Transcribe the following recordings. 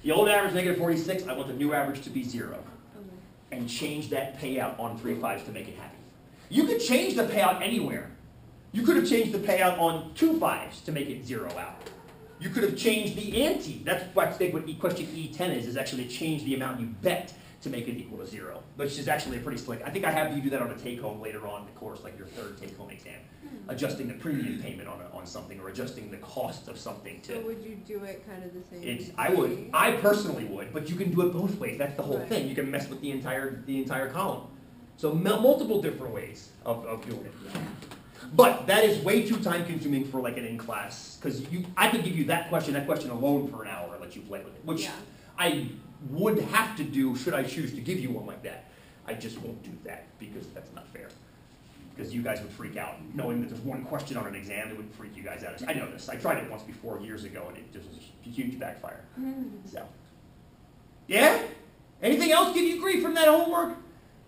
The old average, negative 46, I want the new average to be 0. And change that payout on 3 5s to make it happy. You could change the payout anywhere. You could have changed the payout on 2 5s to make it 0 out. You could have changed the ante. That's what I think what question E10 is actually change the amount you bet to make it equal to 0, which is actually a pretty slick. I think I have you do that on a take-home later on in the course, like your third take-home exam. Adjusting the premium payment on something or adjusting the cost of something to... So would you do it kind of the same way? I personally would, but you can do it both ways. That's the whole thing. You can mess with the entire column. So multiple different ways of doing it. Yeah. But that is way too time consuming for like an in-class, because I could give you that question alone for an hour and let you play with it, which I would have to do should I choose to give you one like that. I just won't do that because that's not fair. Because you guys would freak out. Knowing that there's one question on an exam, it would freak you guys out. I know this. I tried it once before years ago and it just was a huge backfire. So, yeah? Anything else give you grief from that homework?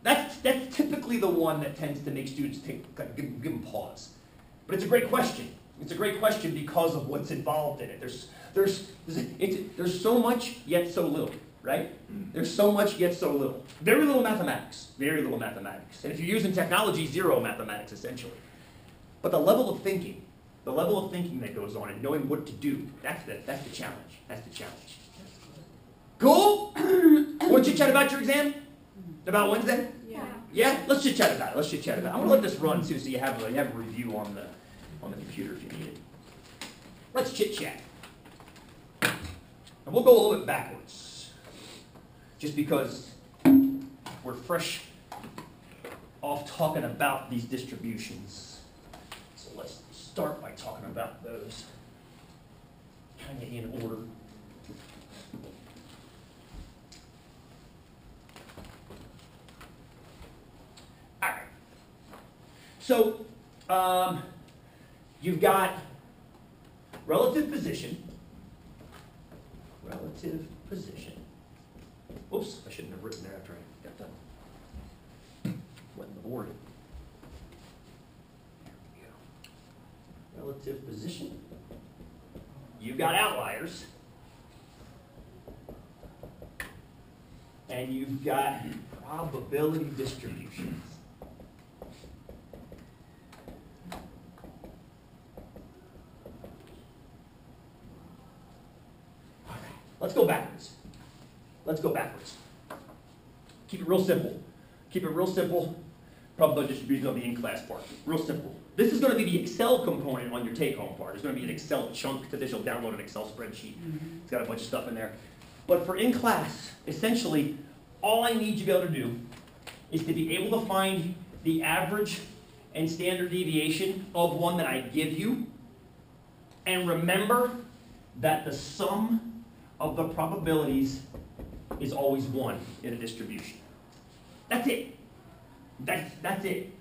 That's typically the one that tends to make students give them pause. But it's a great question. It's a great question because of what's involved in it. There's so much yet so little, right? There's so much yet so little. Very little mathematics. Very little mathematics. And if you're using technology, 0 mathematics essentially. But the level of thinking that goes on and knowing what to do, that's the challenge. That's the challenge. Cool? Want to chit chat about your exam? About Wednesday? Yeah. Yeah? Let's chit chat about it. I'm going to let this run too so you have a review on the computer if you need it. Let's chit chat. And we'll go a little bit backwards. Just because we're fresh off talking about these distributions. So let's start by talking about those kind of in order. So, you've got relative position. Oops, I shouldn't have written there after I got done. Went the board. There we go. Relative position. You've got outliers. And you've got probability distributions. Let's go backwards. Keep it real simple. Probability distribution on the in-class part. Real simple. This is going to be the Excel component on your take-home part. There's going to be an Excel chunk to this. You'll download an Excel spreadsheet. It's got a bunch of stuff in there. But for in-class, essentially, all I need you to be able to do is to be able to find the average and standard deviation of one that I give you. And remember that the sum of the probabilities is always 1 in a distribution. That's it. That's it.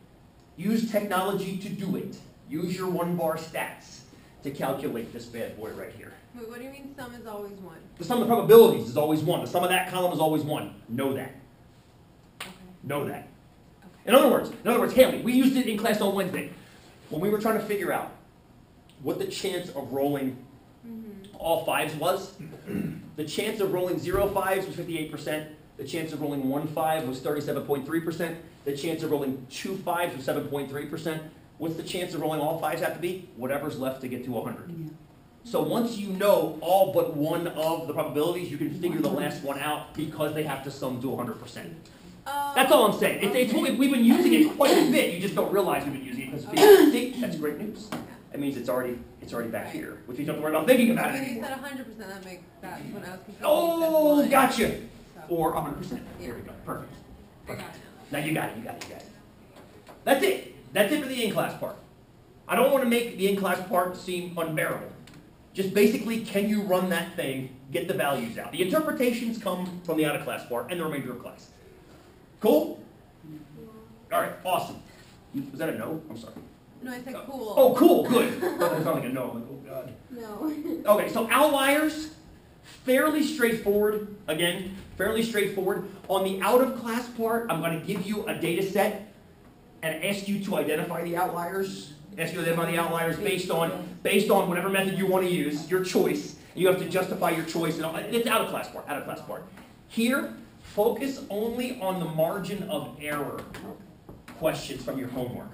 Use technology to do it. Use your 1-bar stats to calculate this bad boy right here. Wait, what do you mean sum is always 1? The sum of probabilities is always 1. The sum of that column is always 1. Know that. Okay. Know that. Okay. In other words, Haley, we used it in class on Wednesday when we were trying to figure out what the chance of rolling all 5s was. The chance of rolling 0 5s was 58%. The chance of rolling 1 5 was 37.3%. The chance of rolling 2 5s was 7.3%. What's the chance of rolling all 5s have to be? Whatever's left to get to 100. Yeah. So once you know all but one of the probabilities, you can figure the last one out because they have to sum to 100%. That's all I'm saying. It's we've been using it quite a bit. You just don't realize we've been using it because see, that's great news. That means it's already back here, which you don't have to worry about thinking about it anymore. When you said 100%, that makes that when I was confused. Oh, gotcha. So. Or 100%. There we go. Perfect. Now you got it. That's it. That's it for the in-class part. I don't want to make the in-class part seem unbearable. Just basically, can you run that thing, get the values out? The interpretations come from the out-of-class part and the remainder of class. Cool? All right, awesome. Was that a no? I'm sorry. No, I said cool. Oh, cool, good. That sounded like a no. I'm like, oh, God. No. Okay, so outliers, fairly straightforward. Again, fairly straightforward. On the out-of-class part, I'm going to give you a data set and ask you to identify the outliers. Ask you to identify the outliers based on whatever method you want to use, your choice. You have to justify your choice, and it's out of class part. Here, focus only on the margin of error questions from your homework.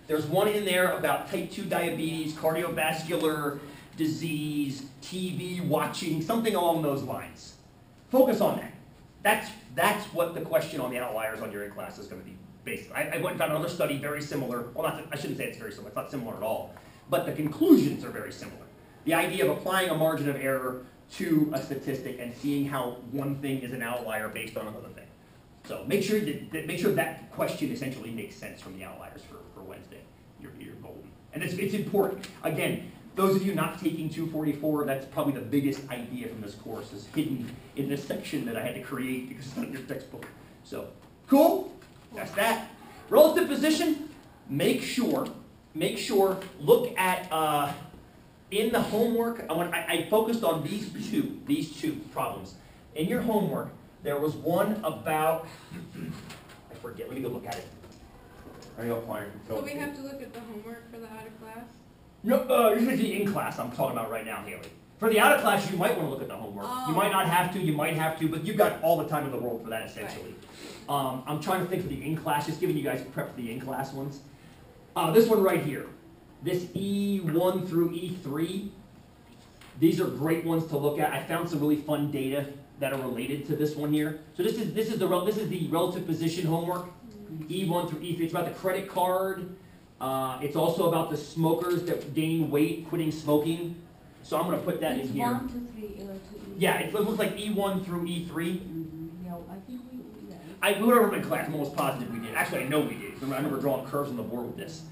There's one in there about type 2 diabetes, cardiovascular disease, TV watching, something along those lines. Focus on that. That's what the question on the outliers on your in-class is going to be based on. I went and found another study very similar. Well, I shouldn't say it's very similar. It's not similar at all. But the conclusions are very similar. The idea of applying a margin of error to a statistic and seeing how one thing is an outlier based on another thing. So make sure that question essentially makes sense from the outliers for Wednesday. You're golden. And it's important. Again, those of you not taking 244, that's probably the biggest idea from this course is hidden in this section that I had to create because it's not in your textbook. So, cool? That's that. Relative position, make sure, look at, in the homework, I focused on these two problems. In your homework, there was one about, I forget, let me go look at it. So we have to look at the homework for the out of class? No, usually in class I'm talking about right now, Haley. For the out of class, you might want to look at the homework. Oh. You might not have to, you might have to, but you've got all the time in the world for that essentially. Right. I'm trying to think for the in-class, just giving you guys prep for the in-class ones. This one right here, this E1 through E3, these are great ones to look at. I found some really fun data that are related to this one here. So this is the relative position homework, E1 through E3. It's about the credit card. It's also about the smokers that gain weight quitting smoking. So I'm going to put that in here. 1 to 3, 2, yeah, it looks like E1 through E3. Yeah, I think we I remember in class, I'm almost positive we did. Actually, I know we did. I remember drawing curves on the board with this.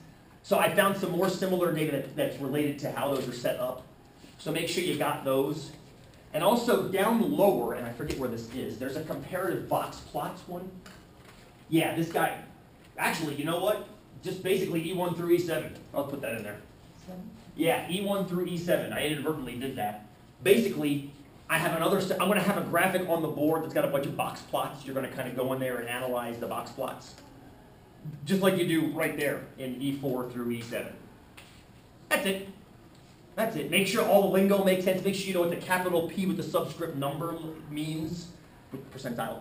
So I found some more similar data that's related to how those are set up. So make sure you got those. And also down lower, and I forget where this is, there's a comparative box plots one. Yeah, this guy, actually, you know what? Just basically E1 through E7. I'll put that in there. 7? Yeah, E1 through E7. I inadvertently did that. Basically, I'm going to have a graphic on the board that's got a bunch of box plots. You're going to kind of go in there and analyze the box plots. Just like you do right there in E4 through E7. That's it. That's it. Make sure all the lingo makes sense. Make sure you know what the capital P with the subscript number means with percentile.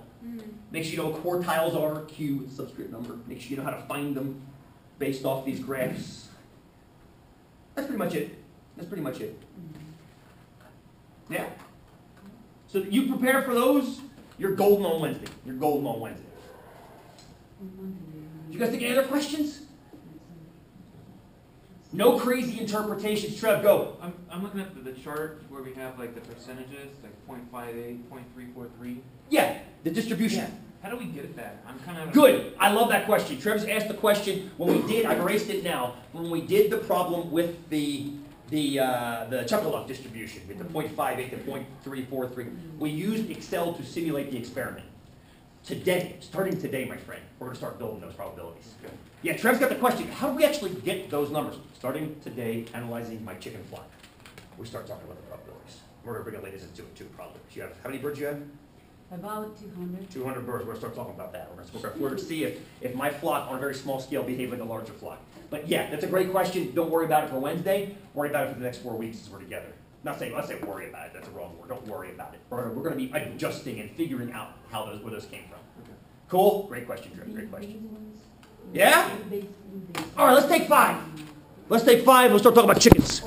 Make sure you know what quartiles are, Q with the subscript number. Make sure you know how to find them based off these graphs. That's pretty much it. That's pretty much it. Yeah. So you prepare for those, you're golden on Wednesday. You're golden on Wednesday. You guys think any other questions? No crazy interpretations. Trev, go. I'm looking at the chart where we have like the percentages, like 0.58, 0.343. Yeah, the distribution. Yeah. How do we get that? I'm kind of good. I love that question. Trev's asked the question when we did. I've erased it now. When we did the problem with the Chuckaluk distribution with the 0.58 to 0.343, we used Excel to simulate the experiment. Today, starting today, my friend, we're going to start building those probabilities. Yeah, Trev's got the question. How do we actually get those numbers? Starting today, analyzing my chicken flock, we start talking about the probabilities. We're going to bring it later into it too, probably. You have how many birds you have? About 200. 200 birds. We're going to start talking about that. We're going to see if my flock on a very small scale behave like a larger flock. But yeah, that's a great question. Don't worry about it for Wednesday. Worry about it for the next 4 weeks as we're together. Let's say worry about it. That's a wrong word. Don't worry about it. We're going to be adjusting and figuring out where those came from. Okay. Cool? Great question, Drew. Great question. Yeah? All right, let's take 5. Let's take 5. Let's start talking about chickens.